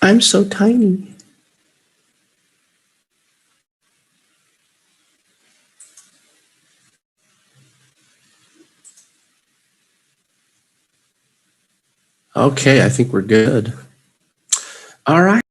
I'm so tiny. Okay, I think we're good. All right.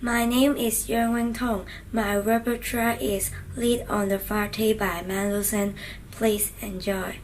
My name is Yuan Tong. My repertoire is Lead on the Farte by Mendelssohn. Please enjoy.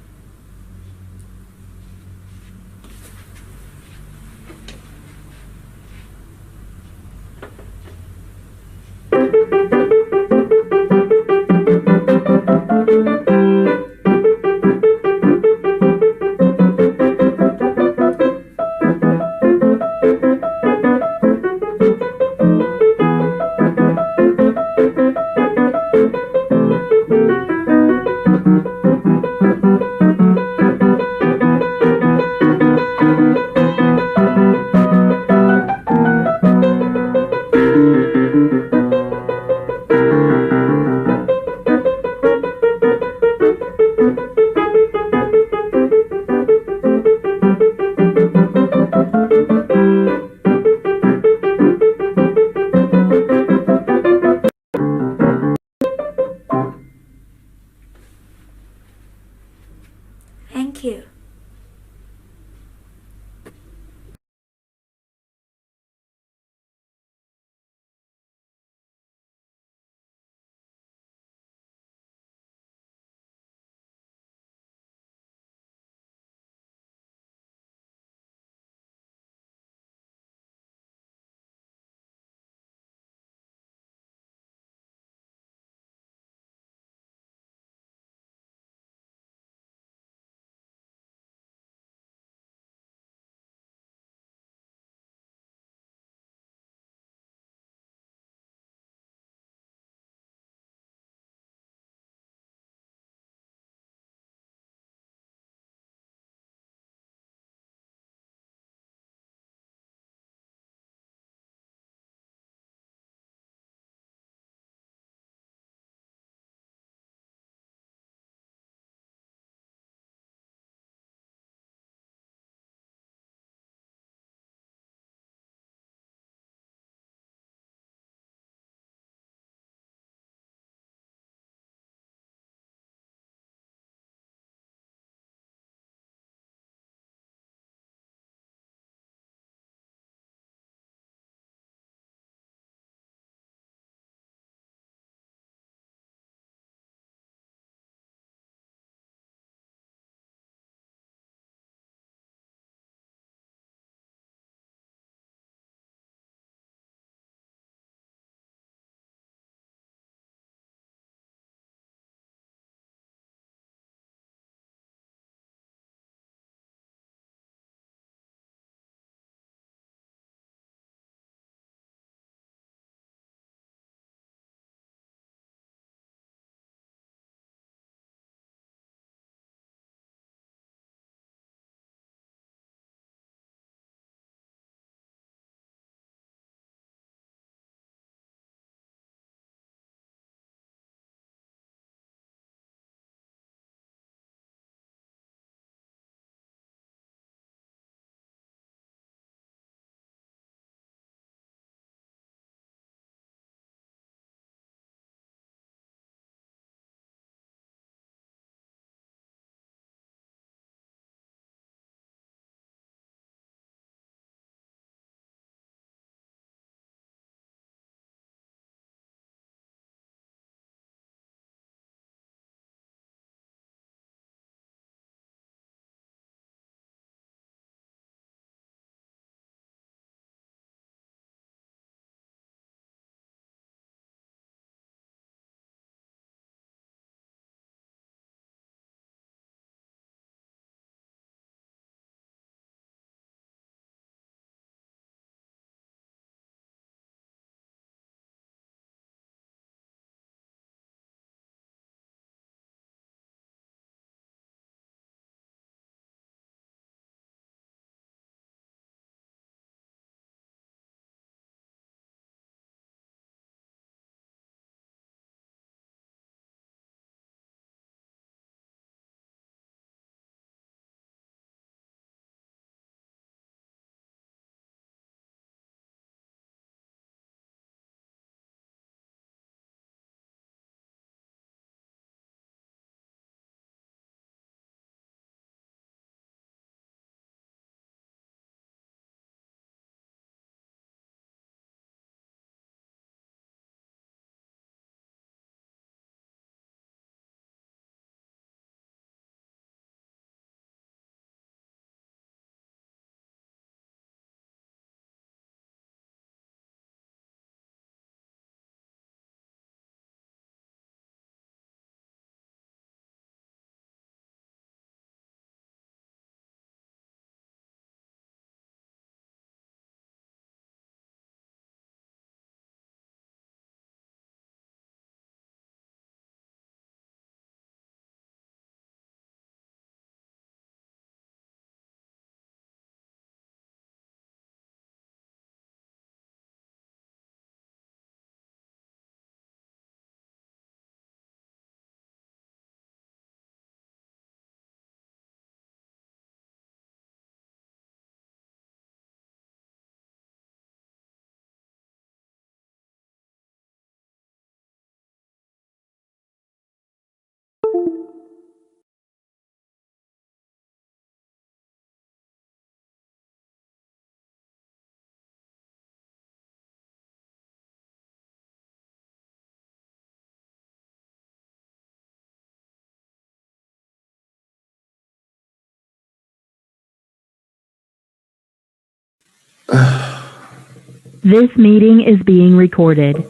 This meeting is being recorded.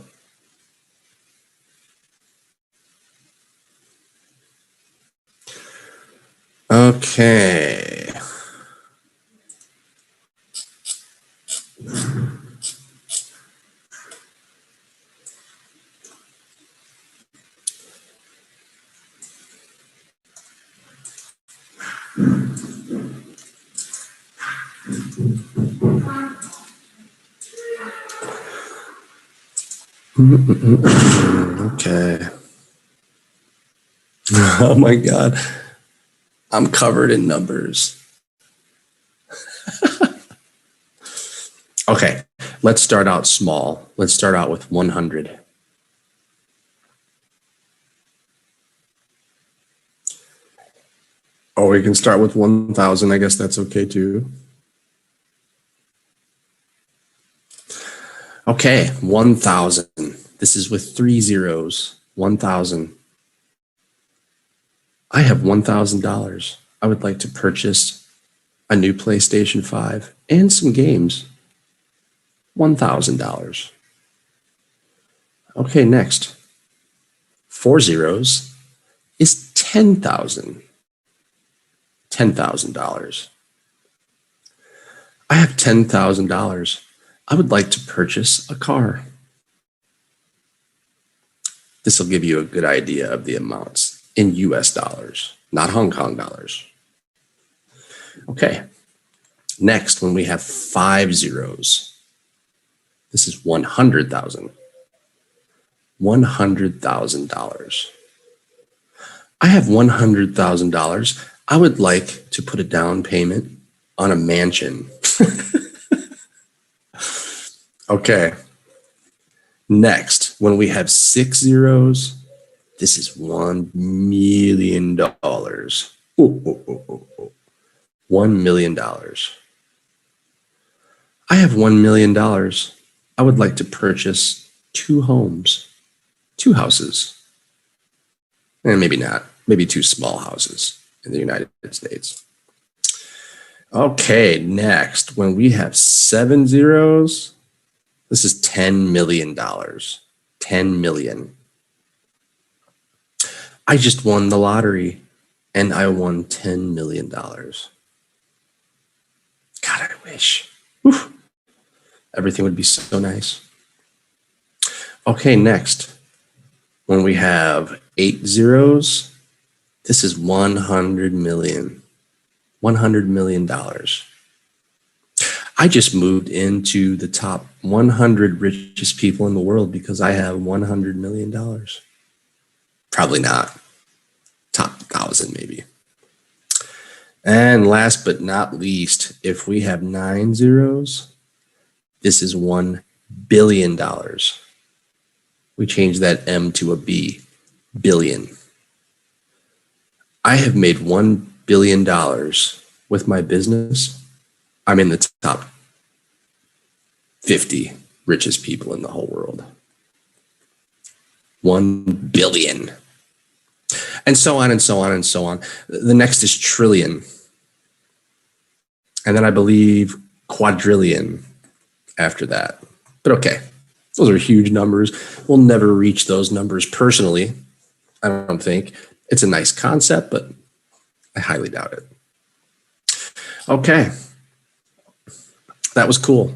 Okay. Okay. Oh my God. I'm covered in numbers. Okay. Let's start out small. Let's start out with 100. Oh, we can start with 1,000. I guess that's okay too. Okay. 1,000. This is with 3 zeros. 1,000. I have $1,000. I would like to purchase a new PlayStation 5 and some games. $1,000. Okay, next. 4 zeros is 10,000. $10,000. I have $10,000. I would like to purchase a car. This will give you a good idea of the amounts in US dollars, not Hong Kong dollars. Okay. Next, when we have 5 zeros, this is 100,000. $100,000. I have $100,000. I would like to put a down payment on a mansion. Okay. Next, when we have 6 zeros, this is $1 million. $1 million. I have $1 million. I would like to purchase 2 homes, 2 houses. And maybe not, maybe 2 small houses in the United States. Okay, next, when we have 7 zeros, this is $10 million. 10 million. I just won the lottery and I won $10 million. God, I wish. Whew. Everything would be so nice. Okay, next, when we have 8 zeros, this is 100 million. $100 million. I just moved into the top 100 richest people in the world because I have $100 million. Probably not. Top 1,000 maybe. And last but not least, if we have 9 zeros, this is $1 billion. We change that M to a B. Billion. I have made $1 billion with my business. I'm in the top 50 richest people in the whole world. 1 billion. And so on and so on and so on. The next is trillion. And then I believe quadrillion after that. But okay, those are huge numbers. We'll never reach those numbers personally, I don't think. It's a nice concept, but I highly doubt it. Okay, that was cool.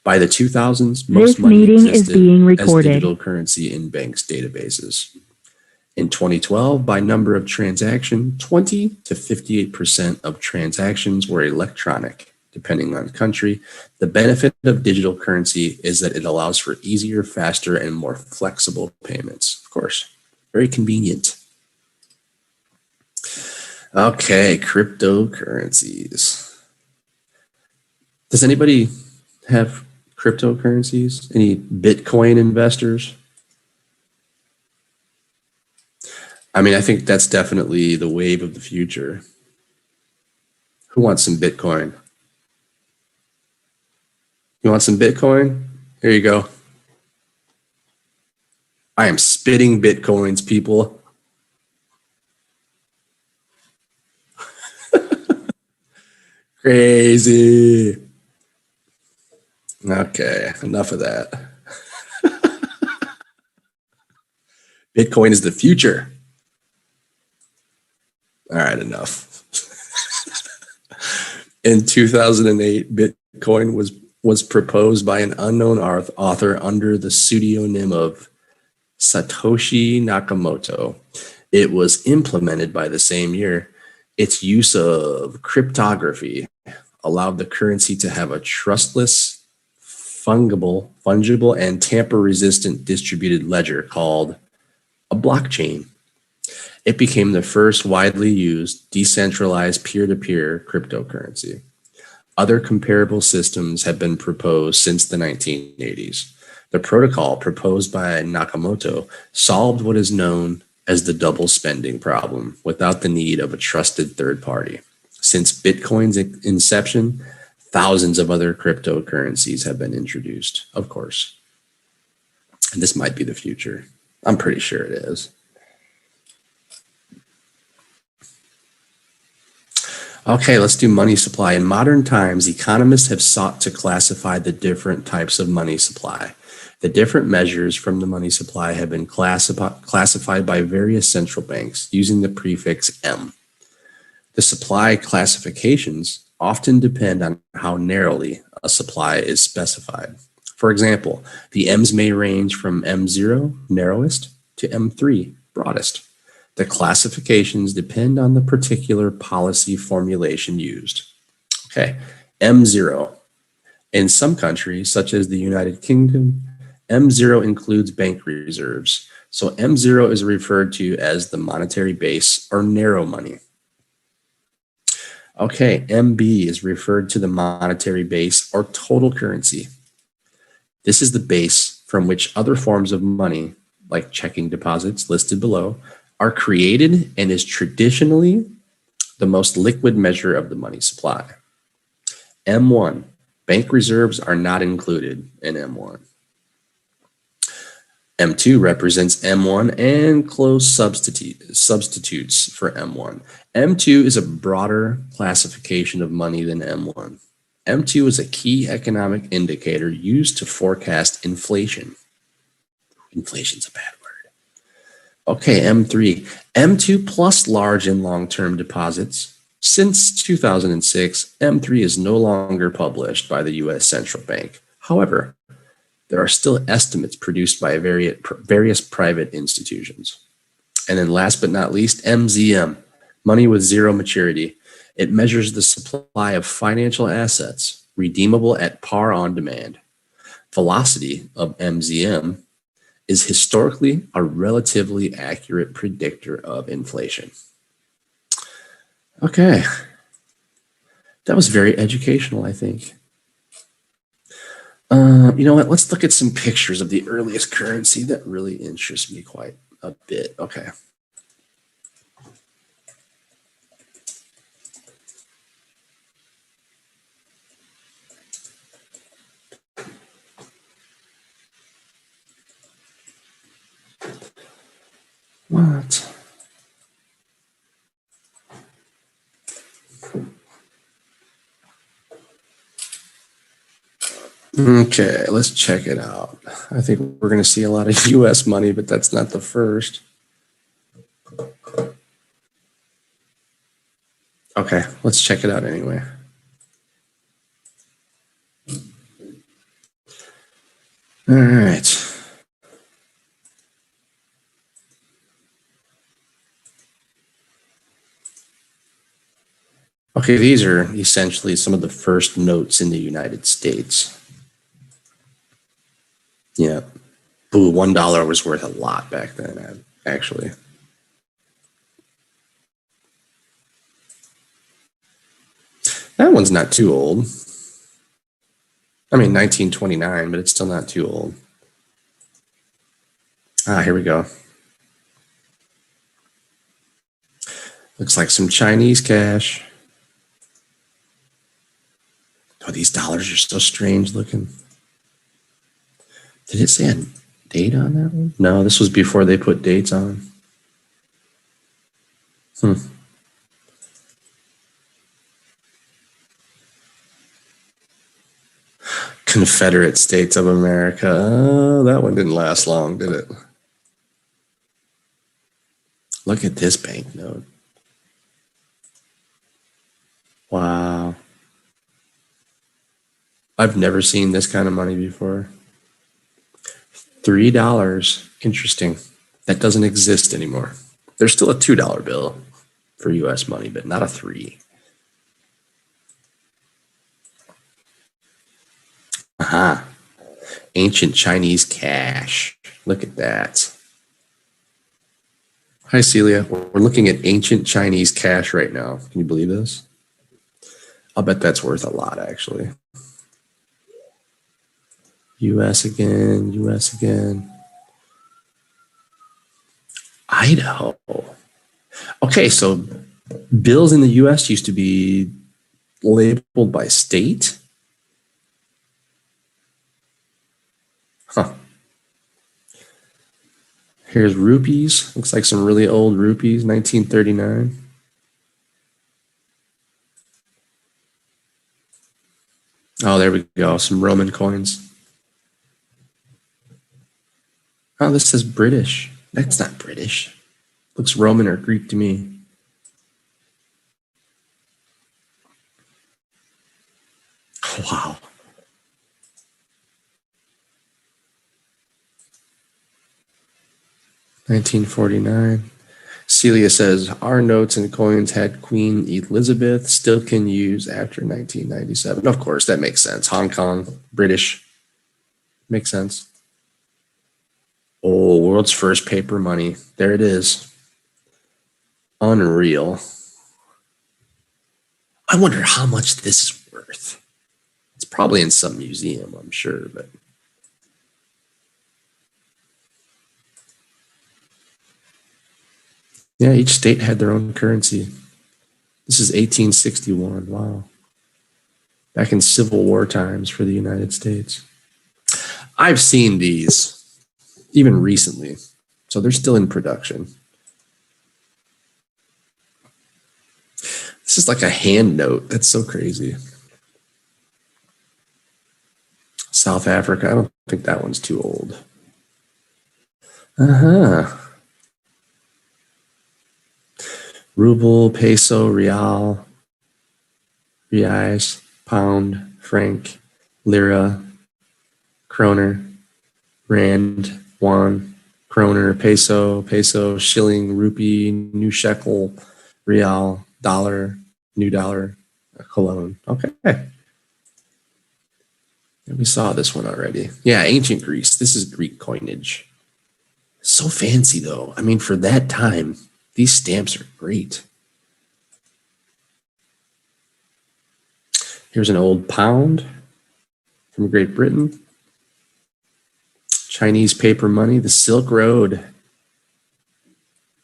By the 2000s, This most money meeting is existed being as recorded. digital currency in banks' databases. In 2012, by number of transaction, 20 to 58% of transactions were electronic, depending on country. The benefit of digital currency is that it allows for easier, faster, and more flexible payments. Of course, very convenient. Okay, cryptocurrencies. Does anybody have cryptocurrencies? Any Bitcoin investors? I mean, I think that's definitely the wave of the future. Who wants some Bitcoin? You want some Bitcoin? Here you go. I am spitting Bitcoins, people. Crazy. Okay, enough of that. Bitcoin is the future. All right, enough. In 2008, Bitcoin was proposed by an unknown author under the pseudonym of Satoshi Nakamoto. It was implemented by the same year. Its use of cryptography allowed the currency to have a trustless, fungible, and tamper-resistant distributed ledger called a blockchain. It became the first widely used decentralized peer-to-peer cryptocurrency. Other comparable systems have been proposed since the 1980s. The protocol proposed by Nakamoto solved what is known as the double spending problem without the need of a trusted third party. Since Bitcoin's inception, thousands of other cryptocurrencies have been introduced, of course. And this might be the future. I'm pretty sure it is. Okay, let's do money supply. In modern times, economists have sought to classify the different types of money supply. The different measures from the money supply have been classified by various central banks using the prefix M. The supply classifications often depend on how narrowly a supply is specified. For example, the M's may range from M0, narrowest, to M3, broadest. The classifications depend on the particular policy formulation used. Okay, M0. In some countries, such as the United Kingdom, M0 includes bank reserves. So M0 is referred to as the monetary base or narrow money. Okay, MB is referred to the monetary base or total currency. This is the base from which other forms of money, like checking deposits listed below, are created and is traditionally the most liquid measure of the money supply. M1, bank reserves are not included in M1. M2 represents M1 and close substitutes for M1. M2 is a broader classification of money than M1. M2 is a key economic indicator used to forecast inflation. Inflation's a bad word. Okay, M3. M2 plus large and long-term deposits. Since 2006, M3 is no longer published by the U.S. Central Bank. However, there are still estimates produced by various private institutions. And then last but not least, MZM, money with zero maturity. It measures the supply of financial assets redeemable at par on demand. Velocity of MZM is historically a relatively accurate predictor of inflation. Okay, that was very educational, I think. You know what? Let's look at some pictures of the earliest currency that really interests me quite a bit. Okay. What? Okay, let's check it out. I think we're going to see a lot of US money, but that's not the first. Okay, let's check it out anyway. All right. Okay, these are essentially some of the first notes in the United States. Yeah. Ooh, $1 was worth a lot back then, actually. That one's not too old. I mean, 1929, but it's still not too old. Ah, here we go. Looks like some Chinese cash. Oh, these dollars are so strange looking. Did it say a date on that one? No, this was before they put dates on. Confederate States of America. Oh, that one didn't last long, did it? Look at this banknote. Wow. I've never seen this kind of money before. $3. Interesting. That doesn't exist anymore. There's still a $2 bill for US money, but not a 3. Aha. Ancient Chinese cash. Look at that. Hi, Celia. We're looking at ancient Chinese cash right now. Can you believe this? I'll bet that's worth a lot, actually. US again, US again. Idaho. Okay, so bills in the US used to be labeled by state? Huh. Here's rupees. Looks like some really old rupees, 1939. Oh, there we go. Some Roman coins. Oh, this says British. That's not British. Looks Roman or Greek to me. Wow. $1949. Celia says, our notes and coins had Queen Elizabeth, still can use after 1997. Of course, that makes sense. Hong Kong, British. Makes sense. Oh, world's first paper money. There it is. Unreal. I wonder how much this is worth. It's probably in some museum, I'm sure, but yeah, each state had their own currency. This is 1861. Wow. Back in Civil War times for the United States. I've seen these even recently, so they're still in production. This is like a hand note. That's so crazy. South Africa. I don't think that one's too old. Ruble, peso, real, reais, pound, franc, lira, kroner, rand, won, kroner, peso, shilling, rupee, new shekel, real, dollar, new dollar, cologne. Okay. We saw this one already. Yeah, ancient Greece. This is Greek coinage. So fancy, though. I mean, for that time, these stamps are great. Here's an old pound from Great Britain. Chinese paper money, the Silk Road.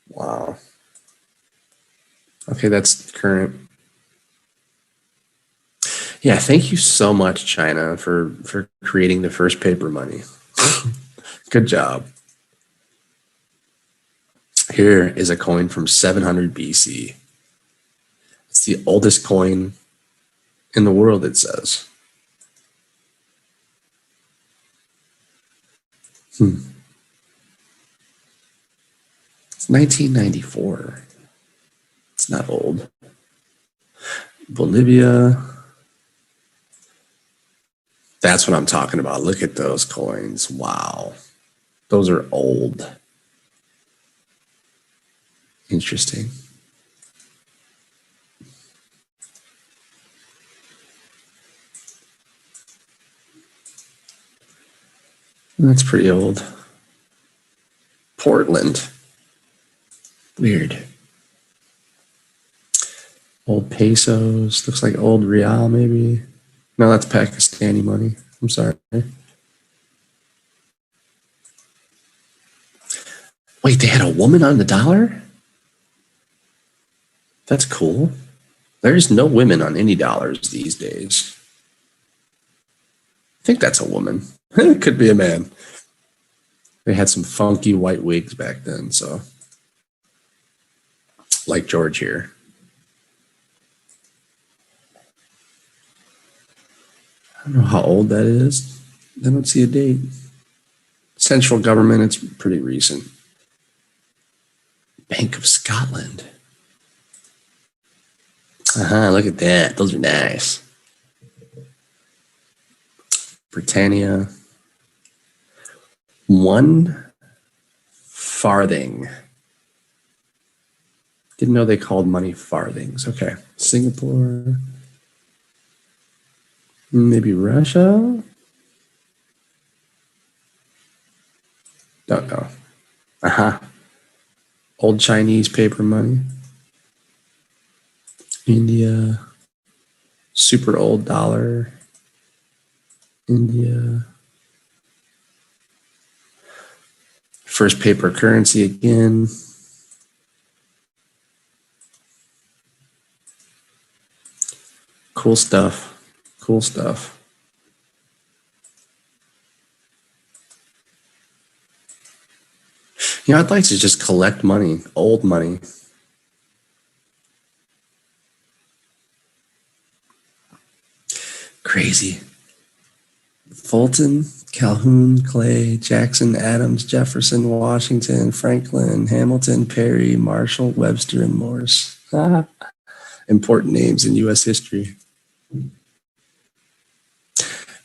Wow. Okay, that's current. Yeah, thank you so much, China, for creating the first paper money. Good job. Here is a coin from 700 BC. It's the oldest coin in the world, it says. It's 1994. It's not old. Bolivia. That's what I'm talking about. Look at those coins. Wow. Those are old. Interesting. That's pretty old. Portland. Weird. Old pesos. Looks like old real, maybe. No, that's Pakistani money. I'm sorry. Wait, they had a woman on the dollar? That's cool. There's no women on any dollars these days. I think that's a woman. It could be a man. They had some funky white wigs back then, so like George here. I don't know how old that is. I don't see a date. Central government, it's pretty recent. Bank of Scotland. Look at that. Those are nice. Britannia. 1 farthing. Didn't know they called money farthings. Okay. Singapore. Maybe Russia? Don't know. Old Chinese paper money. India. Super old dollar. India. First paper currency again. Cool stuff. Cool stuff. You know, I'd like to just collect money, old money. Crazy. Fulton, Calhoun, Clay, Jackson, Adams, Jefferson, Washington, Franklin, Hamilton, Perry, Marshall, Webster, and Morse. Important names in U.S. history.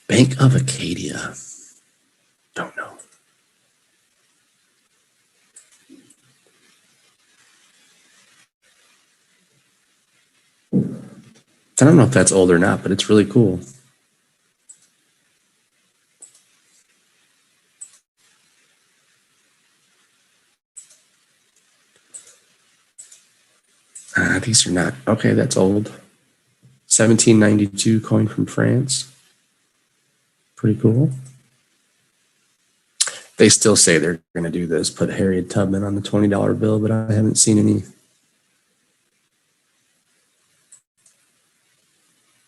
Bank of Acadia. Don't know. I don't know if that's old or not, but it's really cool. These are not. Okay, that's old. 1792 coin from France. Pretty cool. They still say they're going to do this, put Harriet Tubman on the $20 bill, but I haven't seen any.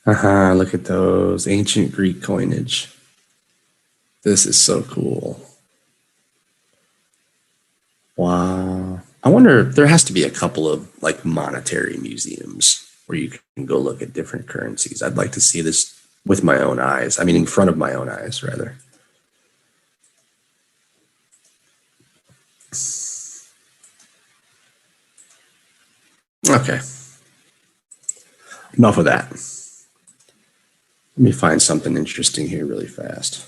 Look at those ancient Greek coinage. This is so cool. Wow. I wonder, there has to be a couple of like monetary museums where you can go look at different currencies. I'd like to see this with my own eyes. I mean, in front of my own eyes, rather. Okay. Enough of that. Let me find something interesting here really fast.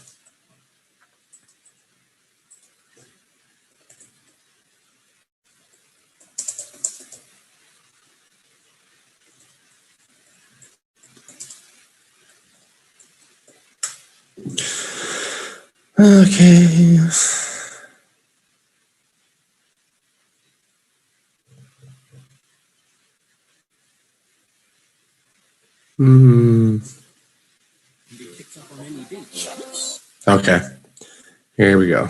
Okay. Okay. Here we go.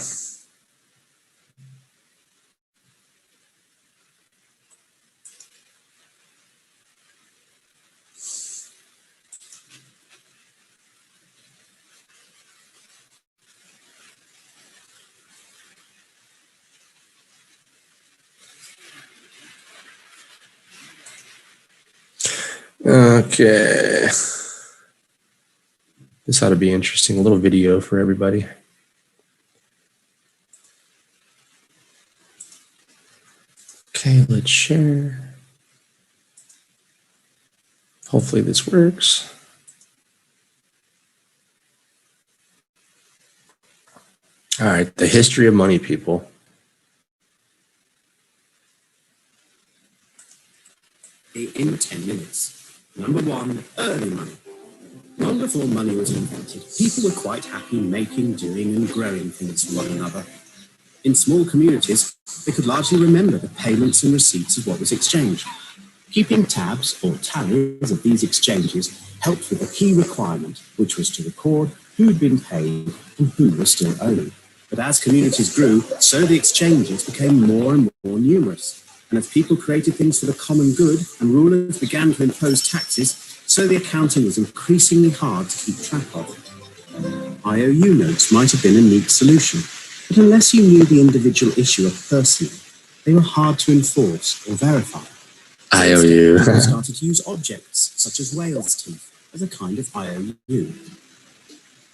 Okay. This ought to be interesting. A little video for everybody. Okay, let's share. Hopefully this works. All right, the history of money, people. In 10 minutes. Number 1, early money. Long before money was invented, people were quite happy making, doing, and growing things for one another. In small communities, they could largely remember the payments and receipts of what was exchanged. Keeping tabs or tallies of these exchanges helped with the key requirement, which was to record who'd been paid and who was still owing. But as communities grew, so the exchanges became more and more numerous. And as people created things for the common good and rulers began to impose taxes, so the accounting was increasingly hard to keep track of. IOU notes might have been a neat solution, but unless you knew the individual issuer personally, they were hard to enforce or verify. IOU. People started to use objects, such as whale's teeth, as a kind of IOU.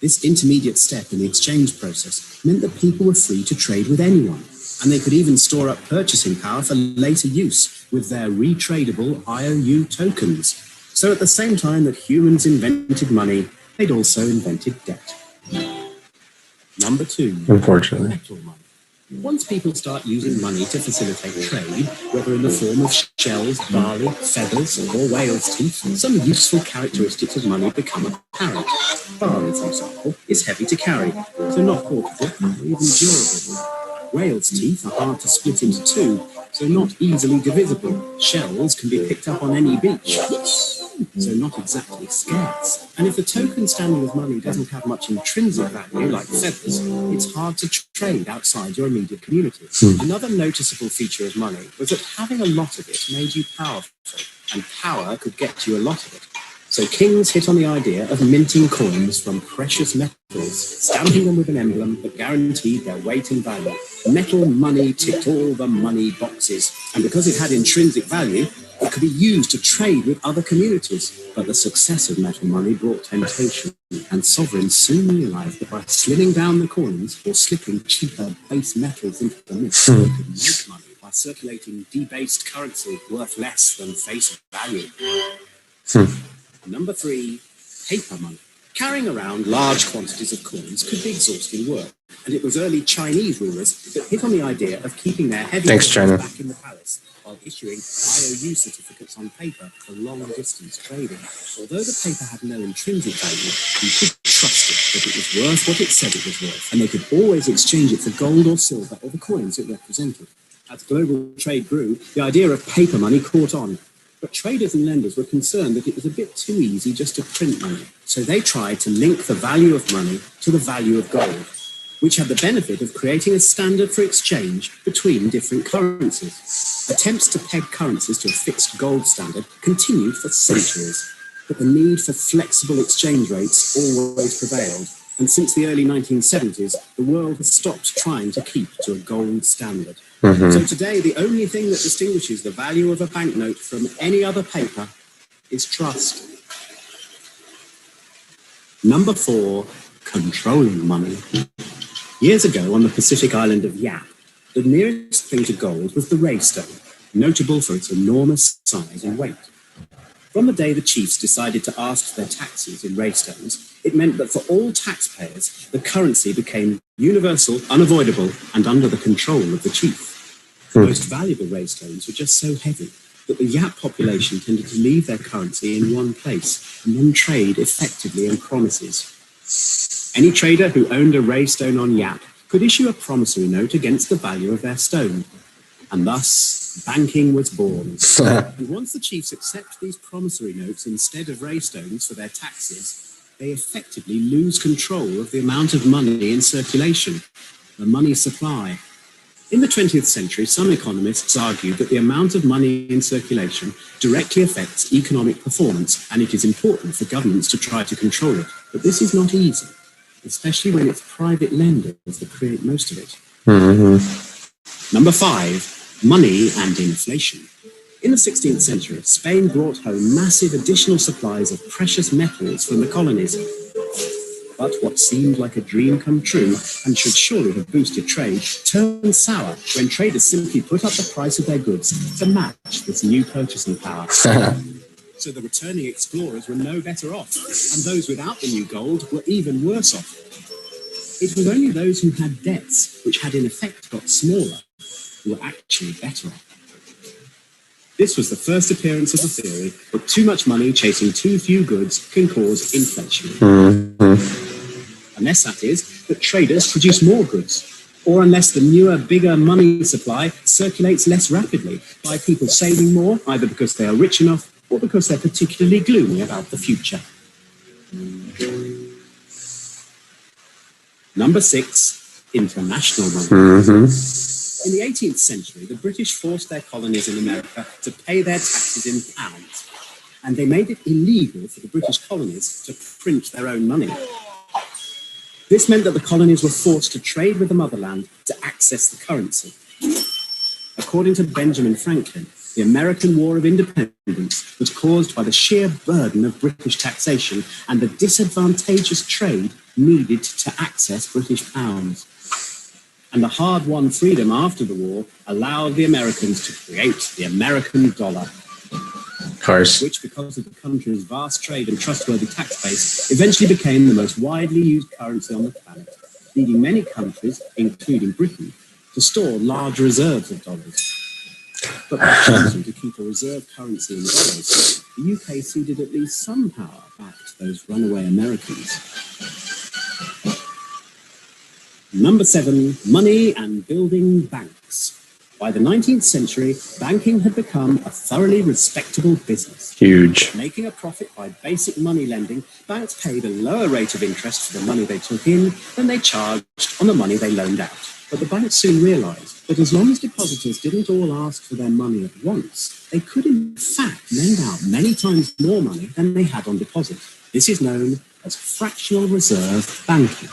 This intermediate step in the exchange process meant that people were free to trade with anyone, and they could even store up purchasing power for later use with their retradable IOU tokens. So at the same time that humans invented money, they'd also invented debt. Number 2. Unfortunately. Metal money. Once people start using money to facilitate trade, whether in the form of shells, barley, feathers, or whale's teeth, some useful characteristics of money become apparent. Barley, for example, is heavy to carry, so not portable or even durable. Whale's teeth are hard to split into two, so not easily divisible. Shells can be picked up on any beach, so not exactly scarce. And if the token standing as money doesn't have much intrinsic value, like feathers, it's hard to trade outside your immediate community. Another noticeable feature of money was that having a lot of it made you powerful, and power could get you a lot of it. So kings hit on the idea of minting coins from precious metals, stamping them with an emblem that guaranteed their weight and value. Metal money ticked all the money boxes, and because it had intrinsic value, it could be used to trade with other communities. But the success of metal money brought temptation, and sovereigns soon realized that by slimming down the coins or slipping cheaper base metals into the mix, they could make money by circulating debased currency worth less than face value. Number 3, paper money. Carrying around large quantities of coins could be exhausting work, and it was early Chinese rulers that hit on the idea of keeping their heavy coins back in the palace while issuing IOU certificates on paper for long-distance trading. Although the paper had no intrinsic value, you could trust it that it was worth what it said it was worth, and they could always exchange it for gold or silver or the coins it represented. As global trade grew, the idea of paper money caught on. But traders and lenders were concerned that it was a bit too easy just to print money. So they tried to link the value of money to the value of gold, which had the benefit of creating a standard for exchange between different currencies. Attempts to peg currencies to a fixed gold standard continued for centuries, but the need for flexible exchange rates always prevailed. And since the early 1970s, the world has stopped trying to keep to a gold standard. So today, the only thing that distinguishes the value of a banknote from any other paper is trust. Number 4, controlling money. Years ago, on the Pacific island of Yap, the nearest thing to gold was the Ray Stone, notable for its enormous size and weight. From the day the chiefs decided to ask for their taxes in Ray Stones, it meant that for all taxpayers, the currency became universal, unavoidable, and under the control of the chief. The most valuable Ray Stones were just so heavy that the Yap population tended to leave their currency in one place and then trade effectively on promises. Any trader who owned a Ray Stone on Yap could issue a promissory note against the value of their stone. And thus, banking was born. And once the chiefs accept these promissory notes instead of Ray Stones for their taxes, they effectively lose control of the amount of money in circulation, the money supply. In the 20th century, some economists argued that the amount of money in circulation directly affects economic performance, and it is important for governments to try to control it. But this is not easy, especially when it's private lenders that create most of it. Number 5, money and inflation. In the 16th century, Spain brought home massive additional supplies of precious metals from the colonies. But what seemed like a dream come true and should surely have boosted trade turned sour when traders simply put up the price of their goods to match this new purchasing power. So the returning explorers were no better off, and those without the new gold were even worse off. It was only those who had debts, which had in effect got smaller, who were actually better off. This was the first appearance of the theory that too much money chasing too few goods can cause inflation. Unless that is, that traders produce more goods, or unless the newer, bigger money supply circulates less rapidly by people saving more, either because they are rich enough or because they're particularly gloomy about the future. Number 6, international money. In the 18th century, the British forced their colonies in America to pay their taxes in pounds, and they made it illegal for the British colonies to print their own money. This meant that the colonies were forced to trade with the motherland to access the currency. According to Benjamin Franklin, the American War of Independence was caused by the sheer burden of British taxation and the disadvantageous trade needed to access British pounds. And the hard-won freedom after the war allowed the Americans to create the American dollar, Of course. which, because of the country's vast trade and trustworthy tax base, eventually became the most widely used currency on the planet, leading many countries, including Britain, to store large reserves of dollars. But by choosing to keep a reserve currency in dollars, the UK ceded at least some power back to those runaway Americans. Number 7, money and building banks. By the 19th century, banking had become a thoroughly respectable business. Huge. Making a profit by basic money lending, banks paid a lower rate of interest for the money they took in than they charged on the money they loaned out. But the banks soon realised that as long as depositors didn't all ask for their money at once, they could in fact lend out many times more money than they had on deposit. This is known as fractional reserve banking.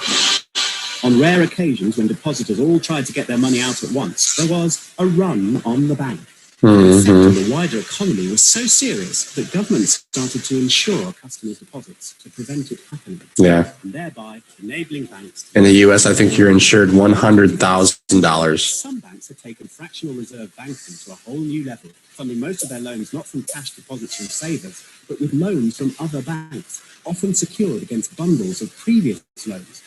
On rare occasions, when depositors all tried to get their money out at once, there was a run on the bank. The effect on the wider economy was so serious that governments started to insure customers' deposits to prevent it happening. Yeah. And thereby enabling banks to... In the US, I think you're insured $100,000. Some banks have taken fractional reserve banking to a whole new level, funding most of their loans not from cash deposits from savers, but with loans from other banks, often secured against bundles of previous loans.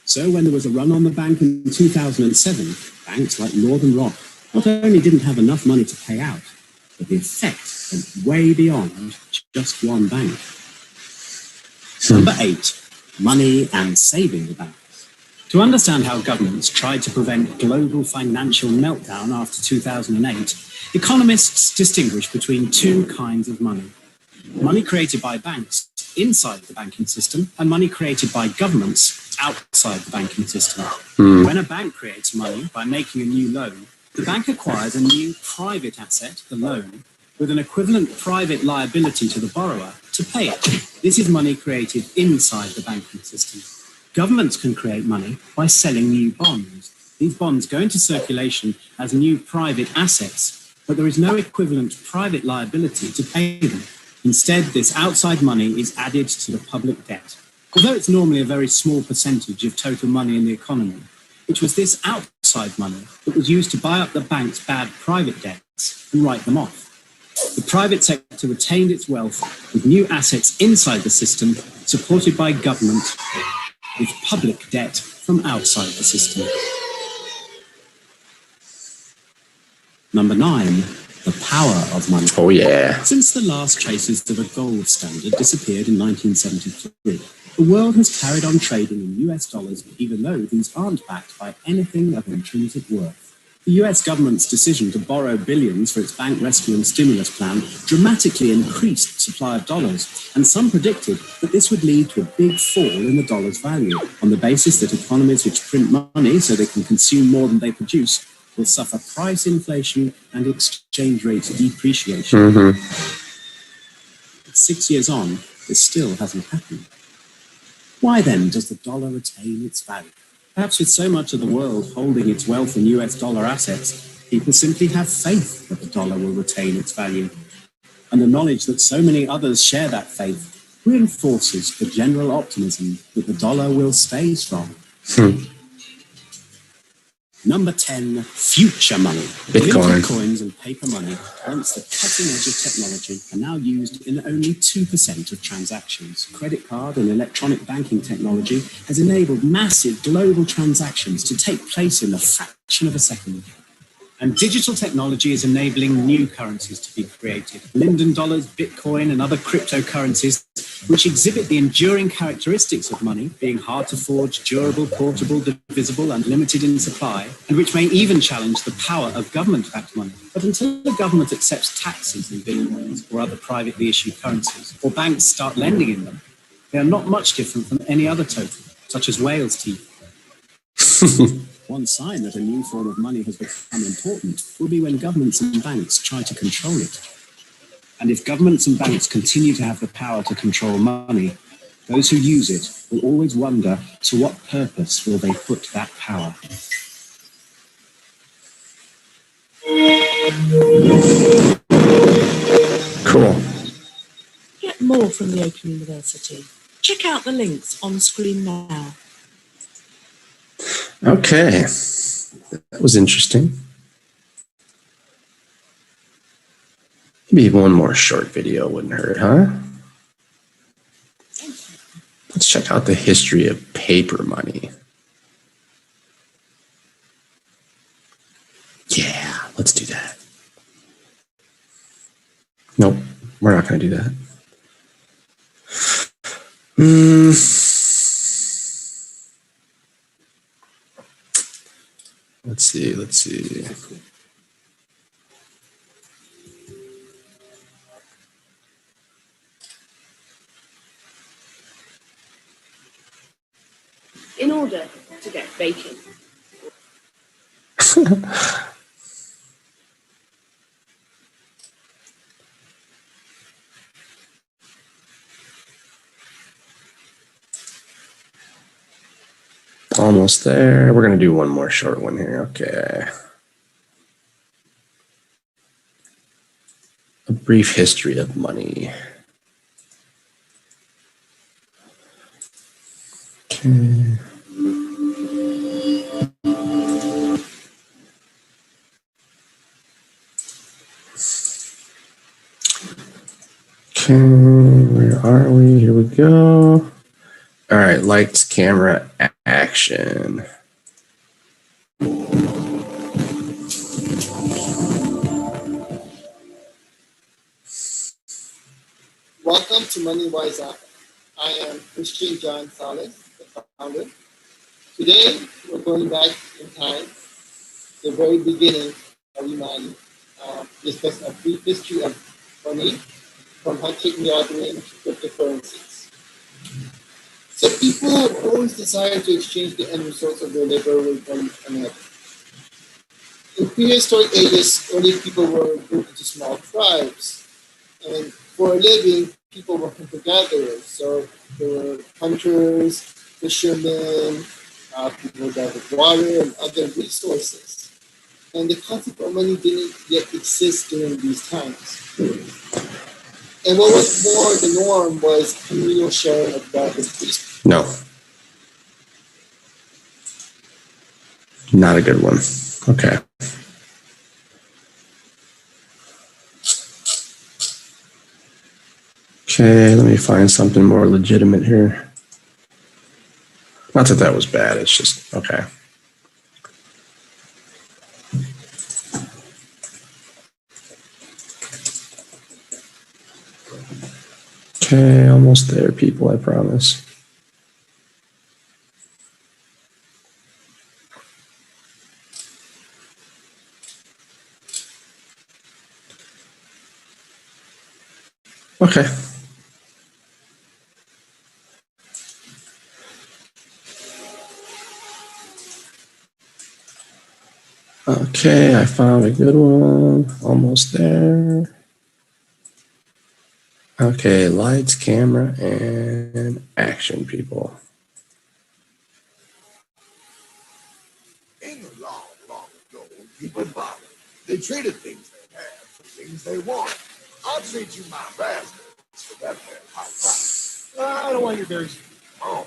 So when there was a run on the bank in 2007, banks like Northern Rock not only didn't have enough money to pay out, but the effect went way beyond just one bank. Number 8, money and saving banks. To understand how governments tried to prevent global financial meltdown after 2008, economists distinguish between two kinds of money. Money created by banks inside the banking system and money created by governments outside the banking system. When a bank creates money by making a new loan, the bank acquires a new private asset, the loan, with an equivalent private liability to the borrower to pay it. This is money created inside the banking system. Governments can create money by selling new bonds. These bonds go into circulation as new private assets, but there is no equivalent private liability to pay them. Instead, this outside money is added to the public debt. Although it's normally a very small percentage of total money in the economy, it was this outside money that was used to buy up the bank's bad private debts and write them off. The private sector retained its wealth with new assets inside the system, supported by government, with public debt from outside the system. Number 9, the power of money. Oh, yeah. Since the last traces of a gold standard disappeared in 1973, the world has carried on trading in US dollars, even though these aren't backed by anything of intrinsic worth. The US government's decision to borrow billions for its bank rescue and stimulus plan dramatically increased the supply of dollars, and some predicted that this would lead to a big fall in the dollar's value, on the basis that economies which print money so they can consume more than they produce will suffer price inflation and exchange rate depreciation. 6 years on, this still hasn't happened. Why then does the dollar retain its value? Perhaps with so much of the world holding its wealth in US dollar assets, people simply have faith that the dollar will retain its value. And the knowledge that so many others share that faith reinforces the general optimism that the dollar will stay strong. Number 10, future money. Bitcoin. Coins and paper money, once the cutting edge of technology, are now used in only 2% of transactions. Credit card and electronic banking technology has enabled massive global transactions to take place in a fraction of a second. And digital technology is enabling new currencies to be created. Linden dollars, Bitcoin, and other cryptocurrencies, which exhibit the enduring characteristics of money, being hard to forge, durable, portable, divisible, and limited in supply, and which may even challenge the power of government-backed money. But until the government accepts taxes in Bitcoins or other privately issued currencies, or banks start lending in them, they are not much different from any other token, such as whale's teeth. One sign that a new form of money has become important will be when governments and banks try to control it. And if governments and banks continue to have the power to control money, those who use it will always wonder to what purpose will they put that power. Cool. Get more from the Open University. Check out the links on screen now. Okay. That was interesting. Maybe one more short video wouldn't hurt, huh? Let's check out the history of paper money. Yeah, let's do that. Nope, we're not going to do that. Let's see. In order to get bacon. Almost there. We're going to do one more short one here. Okay. A brief history of money. Okay. Okay, where are we? Here we go. All right, lights, camera, action. Welcome to Money Wise App. I am Christian John Salas, the founder. Today, we're going back in time, the very beginning of humanity. Discuss a brief history of money from hunting, gathering to cryptocurrencies. So people have always desired to exchange the end results of their labor with one another. In prehistoric ages, early people were grouped into small tribes. And for a living, people were hunter-gatherers. So there were hunters, fishermen, people who gathered water and other resources. And the concept of money didn't yet exist during these times. And what was more the norm was communal sharing of wealth and resources. No. Not a good one. Okay. Okay, let me find something more legitimate here. Not that was bad, it's just, okay. Okay, almost there, people, I promise. Okay. Okay, I found a good one. Almost there. Okay, lights, camera, and action, people. In the long, long ago, people bartered. They traded things they had for things they want. I'll trade you my raspberries for that pair of hot pots. I don't want your berries. Oh,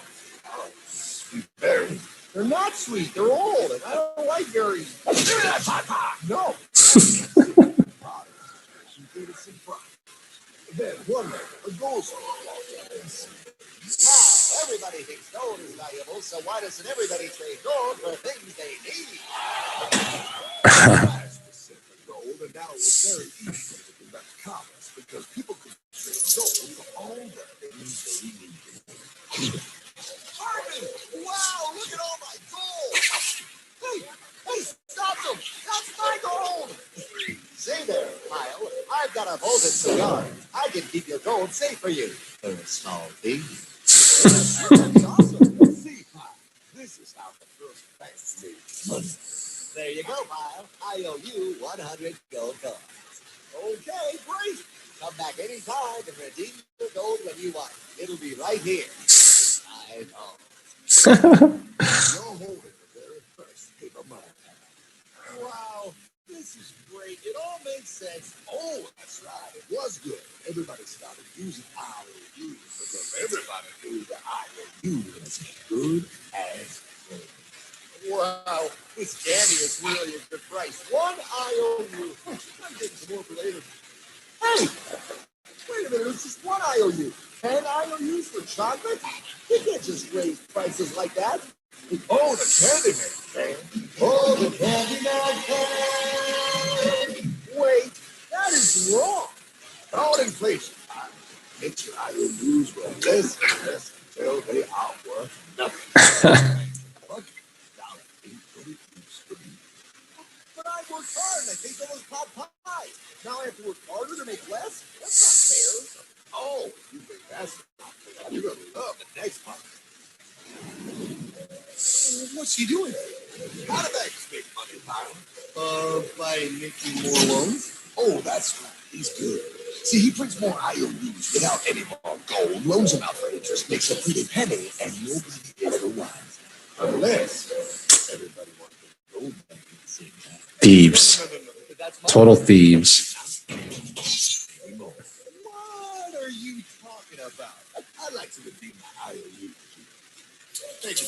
sweet berries. They're not sweet. They're old, and I don't like berries. Give me that hot pot. No. She gave it some pride. Then one day, a gold store walked in and said, Now, everybody thinks gold is valuable, so why doesn't everybody trade gold for things they need? gold, and now it was very easy to conduct commerce because people could trade gold for all the things they needed. Marvin! Wow, look at all my gold! Hey, stop them! That's my gold! Say there, Kyle, I've got a voltage cigar. I can keep your gold safe for you. For a small fee. That's awesome. See, Kyle, this is how Thanks, me. Money. There you go, pal. I owe you 100 gold coins. Okay, great. Come back anytime and redeem your gold when you want. It'll be right here. I know. You're holding the very first paper money. Wow, this is great. It all makes sense. Oh, that's right. It was good. Everybody started using IOUs because everybody knew that IOU was as good as gold. Wow, this candy is really a good price. One IOU. I'm getting some more for later. Hey, wait a minute. It's just one IOU. 10 IOUs for chocolate? You can't just raise prices like that. Oh, the Candyman can. Oh, the Candyman can. Wait, that is wrong. All inflation. Makes your IOUs worth less and less until they are worth nothing. But I worked hard and I think those pot pie. Now I have to work harder to make less? That's not fair. Oh, you think that's not fair? You're going to love the next part. What's he doing? How do banks make money, pal? By making more loans? Oh, that's right. He's good. See, he prints more IOUs without any more gold, loans them out for interest, makes a pretty penny, and nobody is the wiser. Unless everybody wants the gold bank at the same time. Thieves. Total thieves. What are you talking about? I'd like to redeem my IOU. Thank you.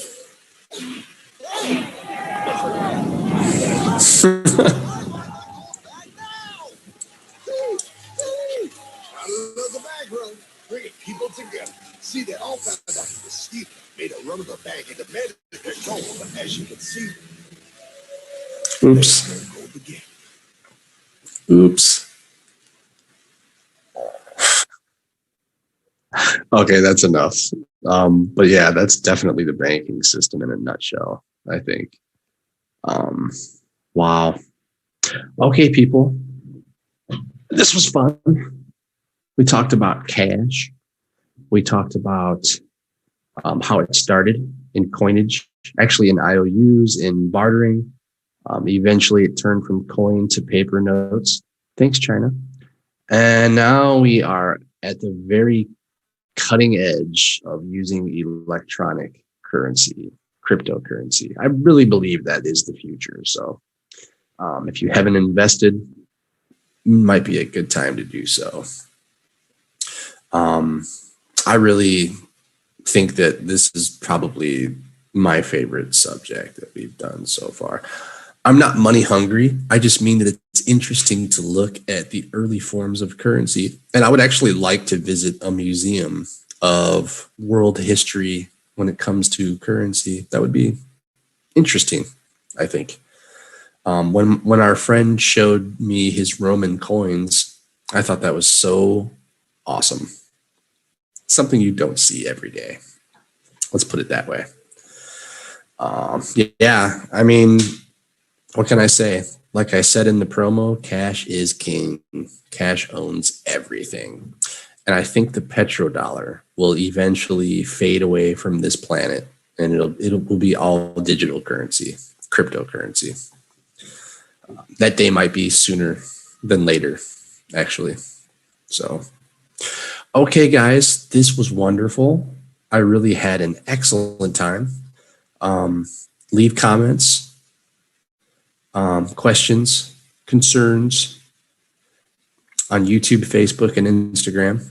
The bank run, bringing people together. See, they all found out he was stealing, made a run of the bank and demanded their gold. But as you can see, oops. gold again. Oops. Okay, that's enough. But yeah, that's definitely the banking system in a nutshell, I think. Wow. Okay, people. This was fun. We talked about cash. We talked about how it started in coinage, actually in IOUs, in bartering. Eventually, it turned from coin to paper notes. Thanks, China. And now we are at the very cutting edge of using electronic currency, cryptocurrency. I really believe that is the future. So if you haven't invested, might be a good time to do so. I really think that this is probably my favorite subject that we've done so far. I'm not money hungry. I just mean that it's interesting to look at the early forms of currency. And I would actually like to visit a museum of world history when it comes to currency. That would be interesting, I think. When our friend showed me his Roman coins, I thought that was so awesome. Something you don't see every day. Let's put it that way. Yeah, I mean, what can I say? Like I said in the promo, cash is king. Cash owns everything. And I think the petrodollar will eventually fade away from this planet, and it will be all digital currency, cryptocurrency. That day might be sooner than later, actually. So, okay, guys, this was wonderful. I really had an excellent time. Leave comments, questions, concerns on YouTube, Facebook, and Instagram.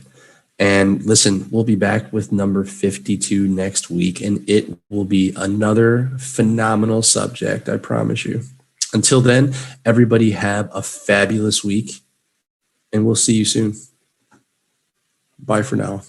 And listen, we'll be back with number 52 next week, and it will be another phenomenal subject, I promise you. Until then, everybody have a fabulous week, and we'll see you soon. Bye for now.